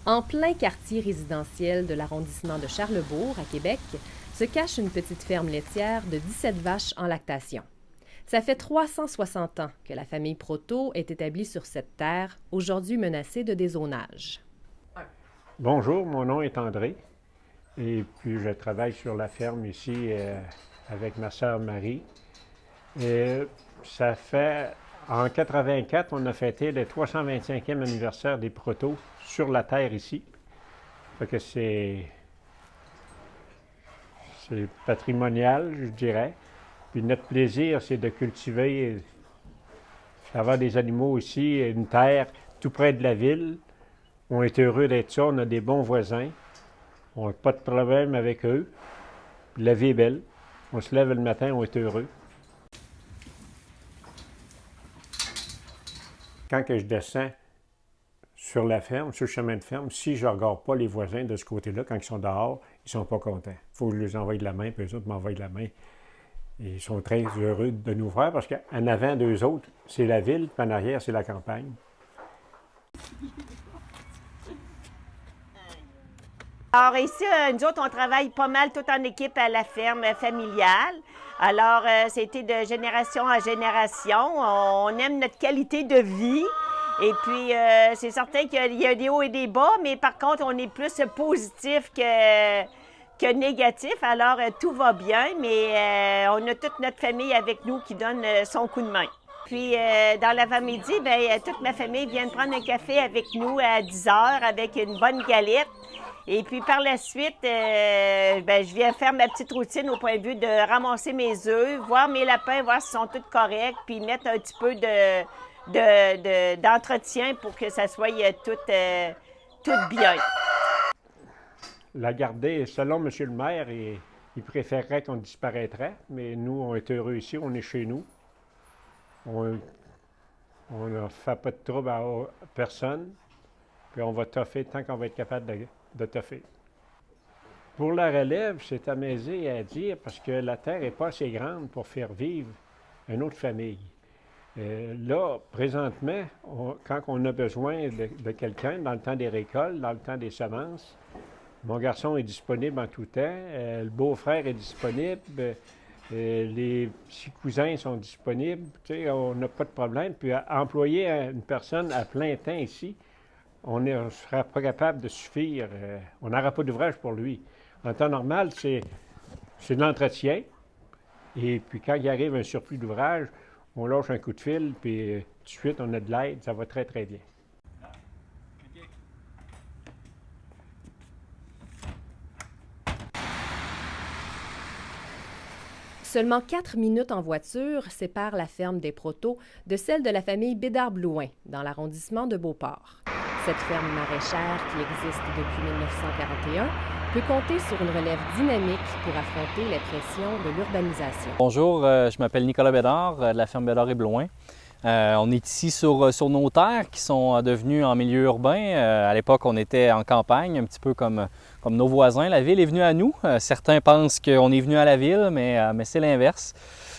En plein quartier résidentiel de l'arrondissement de Charlesbourg, à Québec, se cache une petite ferme laitière de 17 vaches en lactation. Ça fait 360 ans que la famille Proto est établie sur cette terre, aujourd'hui menacée de dézonage. Bonjour, mon nom est André et puis je travaille sur la ferme ici avec ma sœur Marie. Et ça fait, en 84, on a fêté le 325e anniversaire des Proto sur la terre ici. Fait que c'est patrimonial, je dirais. Puis notre plaisir, c'est de cultiver, d'avoir des animaux ici, une terre tout près de la ville. On est heureux d'être ça, on a des bons voisins. On n'a pas de problème avec eux. La vie est belle. On se lève le matin, on est heureux. Quand que je descends sur la ferme, sur le chemin de ferme, si je ne regarde pas les voisins de ce côté-là, quand ils sont dehors, ils ne sont pas contents. Il faut que je les envoie de la main, puis eux autres m'envoient de la main. Et ils sont très heureux de nous voir parce qu'en avant d'eux autres, c'est la ville, puis en arrière, c'est la campagne. Alors ici, nous autres, on travaille pas mal tout en équipe à la ferme familiale. Alors, c'était de génération en génération. On aime notre qualité de vie. Et puis, c'est certain qu'il y a des hauts et des bas, mais par contre, on est plus positif que négatif. Alors, tout va bien, mais on a toute notre famille avec nous qui donne son coup de main. Puis, dans l'avant-midi, toute ma famille vient de prendre un café avec nous à 10 heures avec une bonne galette. Et puis, par la suite, je viens faire ma petite routine au point de vue de ramasser mes œufs, voir mes lapins, voir s'ils sont tous corrects, puis mettre un petit peu d'entretien pour que ça soit tout bien. La garder, selon M. le maire, il préférerait qu'on disparaîtrait, mais nous, on est heureux ici, on est chez nous. On ne fait pas de trouble à personne, puis on va toffer tant qu'on va être capable de toffer. Pour la relève, c'est amusé à dire parce que la terre n'est pas assez grande pour faire vivre une autre famille. Là, présentement, quand on a besoin de quelqu'un, dans le temps des récoltes, dans le temps des semences, mon garçon est disponible en tout temps, le beau-frère est disponible, les petits cousins sont disponibles, on n'a pas de problème. Puis employer une personne à plein temps ici, on ne sera pas capable de suffire, on n'aura pas d'ouvrage pour lui. En temps normal, c'est de l'entretien, et puis quand il arrive un surplus d'ouvrage, on lâche un coup de fil, puis tout de suite, on a de l'aide, ça va très, très bien. Seulement 4 minutes en voiture séparent la ferme des Proto de celle de la famille Bédard-Blouin, dans l'arrondissement de Beauport. Cette ferme maraîchère, qui existe depuis 1941, peut compter sur une relève dynamique pour affronter les pressions de l'urbanisation. Bonjour, je m'appelle Nicolas Bédard, de la ferme Bédard et Blouin. On est ici sur nos terres qui sont devenues en milieu urbain. À l'époque, on était en campagne, un petit peu comme nos voisins. La ville est venue à nous. Certains pensent qu'on est venu à la ville, mais c'est l'inverse.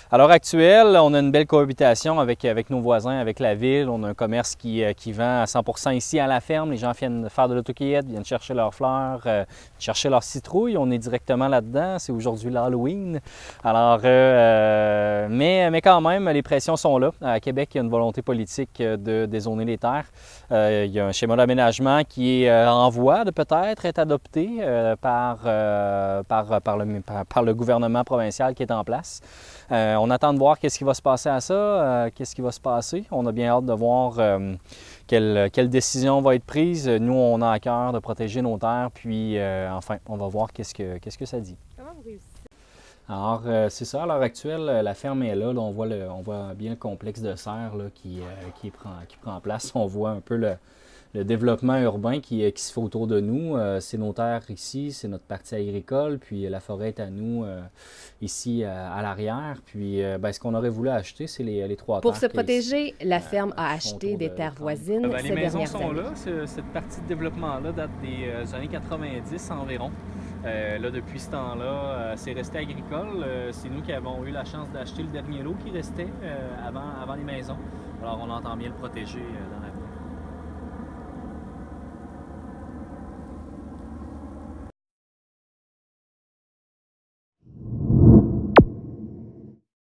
À l'heure actuelle, on a une belle cohabitation avec nos voisins, avec la ville. On a un commerce qui vend à 100% ici à la ferme. Les gens viennent faire de l'autocueillette, viennent chercher leurs fleurs, chercher leurs citrouilles. On est directement là-dedans. C'est aujourd'hui l'Halloween. Alors, mais quand même, les pressions sont là. À Québec, il y a une volonté politique de dézoner les terres. Il y a un schéma d'aménagement qui est en voie de peut-être être adopté par le gouvernement provincial qui est en place. On attend de voir qu'est-ce qui va se passer à ça, qu'est-ce qui va se passer. On a bien hâte de voir quelle décision va être prise. Nous, on a à cœur de protéger nos terres, puis enfin, on va voir qu'est-ce que ça dit. Comment vous réussissez? Alors, c'est ça, à l'heure actuelle, la ferme est là. Là, on voit bien le complexe de serre là, qui prend place. On voit un peu le développement urbain qui se fait autour de nous. C'est nos terres ici, c'est notre partie agricole, puis la forêt est à nous ici à l'arrière. Puis ce qu'on aurait voulu acheter, c'est les 3 terres. Pour se protéger, la ferme a acheté des terres voisines ces les maisons dernières sont années. là. Cette partie de développement-là date des années 90 environ. Là, depuis ce temps-là, c'est resté agricole. C'est nous qui avons eu la chance d'acheter le dernier lot qui restait avant les maisons. Alors, on entend bien le protéger dans la